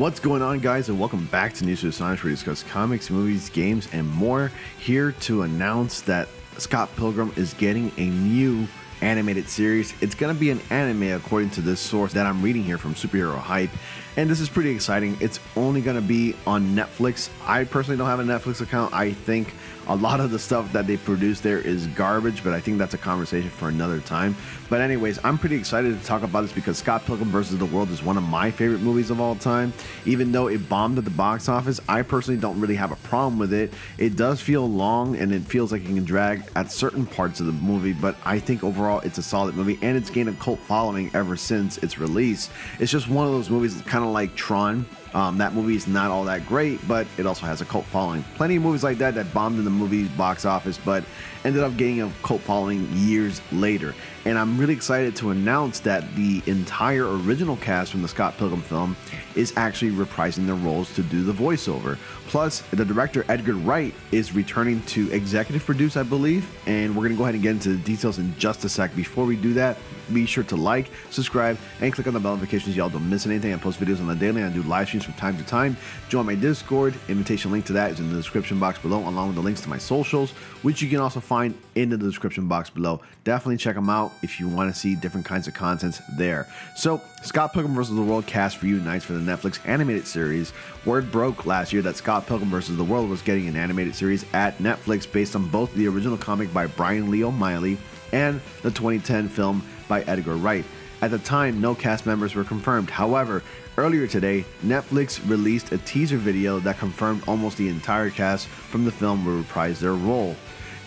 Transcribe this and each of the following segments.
What's going on, guys, and welcome back to News for the Science, where we discuss comics, movies, games, and more. Here to announce that Scott Pilgrim is getting a new animated series. It's going to be an anime according to this source that I'm reading here from Superhero Hype, and this is pretty exciting. It's only going to be on Netflix. I personally don't have a Netflix account. I think a lot of the stuff that they produce there is garbage, but I think that's a conversation for another time. But anyways, I'm pretty excited to talk about this because Scott Pilgrim vs. the World is one of my favorite movies of all time. Even though it bombed at the box office, I personally don't really have a problem with it. It does feel long and it feels like it can drag at certain parts of the movie, but I think overall it's a solid movie, and it's gained a cult following ever since its release. It's just one of those movies kind of like Tron. That movie is not all that great, but it also has a cult following. Plenty of movies like that bombed in the movie box office, but ended up getting a cult following years later. And I'm really excited to announce that the entire original cast from the Scott Pilgrim film is actually reprising their roles to do the voiceover. Plus, the director Edgar Wright is returning to executive produce, I believe, and we're going to go ahead and get into the details in just a sec. Before we do that, be sure to like, subscribe, and click on the bell notifications so y'all don't miss anything. I post videos on the daily, and I do live streams from time to time. Join my Discord. Invitation link to that is in the description box below, along with the links to my socials, which you can also find in the description box below. Definitely check them out if you want to see different kinds of content there. So, Scott Pilgrim vs. the World cast reunites for the Netflix animated series. Word broke last year that Scott Pilgrim vs. the World was getting an animated series at Netflix based on both the original comic by Brian Lee O'Malley and the 2010 film by Edgar Wright. At the time, no cast members were confirmed. However, earlier today, Netflix released a teaser video that confirmed almost the entire cast from the film will reprise their role.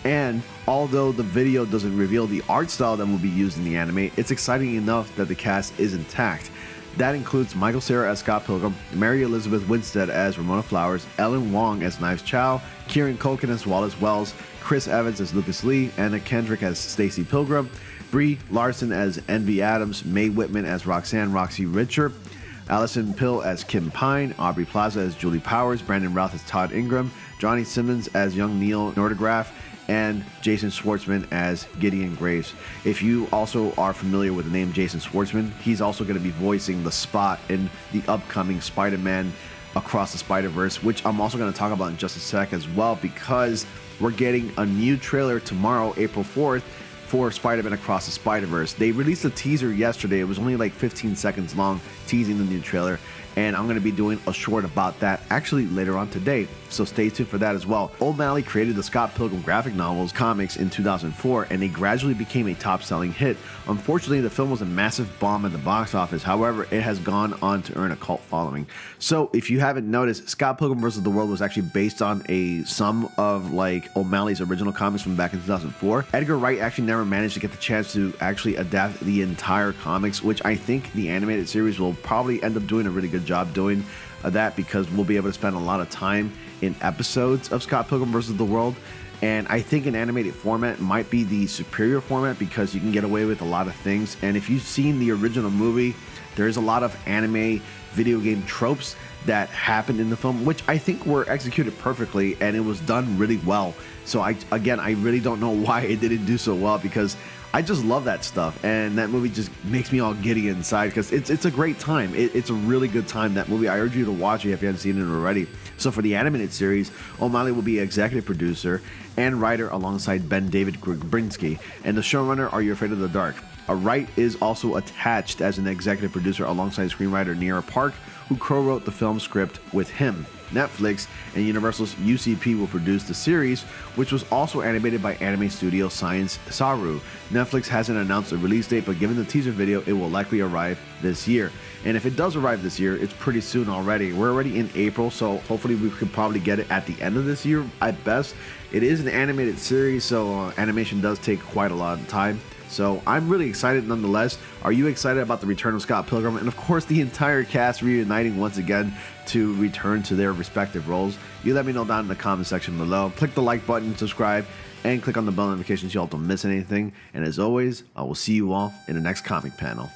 And although the video doesn't reveal the art style that will be used in the anime, it's exciting enough that the cast is intact. That includes Michael Cera as Scott Pilgrim, Mary Elizabeth Winstead as Ramona Flowers, Ellen Wong as Knives Chow, Kieran Culkin as Wallace Wells, Chris Evans as Lucas Lee, Anna Kendrick as Stacy Pilgrim, Brie Larson as Envy Adams, Mae Whitman as Roxy Richer, Allison Pill as Kim Pine, Aubrey Plaza as Julie Powers, Brandon Routh as Todd Ingram, Johnny Simmons as young Neil Nordegraf, and Jason Schwartzman as Gideon Graves. If you also are familiar with the name Jason Schwartzman, he's also going to be voicing the Spot in the upcoming Spider-Man Across the Spider-Verse, which I'm also going to talk about in just a sec as well, because we're getting a new trailer tomorrow, April 4th, for Spider-Man Across the Spider-Verse. They released a teaser yesterday. It was only like 15 seconds long, teasing the new trailer, and I'm going to be doing a short about that actually later on today, so stay tuned for that as well. O'Malley created the Scott Pilgrim graphic novels comics in 2004, and they gradually became a top-selling hit. Unfortunately, the film was a massive bomb at the box office. However, it has gone on to earn a cult following. So if you haven't noticed, Scott Pilgrim vs. the World was actually based on some of like O'Malley's original comics from back in 2004. Edgar Wright actually never managed to get the chance to actually adapt the entire comics, which I think the animated series will probably end up doing a really good job doing that, because we'll be able to spend a lot of time in episodes of Scott Pilgrim vs. the World. And I think an animated format might be the superior format because you can get away with a lot of things. And if you've seen the original movie, there's a lot of anime video game tropes that happened in the film, which I think were executed perfectly, and it was done really well. So I really don't know why it didn't do so well, because I just love that stuff, and that movie just makes me all giddy inside because it's a great time. It's a really good time, that movie. I urge you to watch it if you haven't seen it already. So for the animated series, O'Malley will be executive producer and writer alongside Ben David Grubrinsky, and the showrunner Are You Afraid of the Dark? Wright is also attached as an executive producer alongside screenwriter Nira Park, who co-wrote the film script with him. Netflix and Universal's UCP will produce the series, which was also animated by anime studio Science Saru. Netflix hasn't announced a release date, but given the teaser video, it will likely arrive this year. And if it does arrive this year, it's pretty soon already. We're already in April, so hopefully we could probably get it at the end of this year at best. It is an animated series, so animation does take quite a lot of time. So I'm really excited nonetheless. Are you excited about the return of Scott Pilgrim? And of course, the entire cast reuniting once again to return to their respective roles? You let me know down in the comment section below. Click the like button, subscribe, and click on the bell notifications so y'all don't miss anything. And as always, I will see you all in the next comic panel.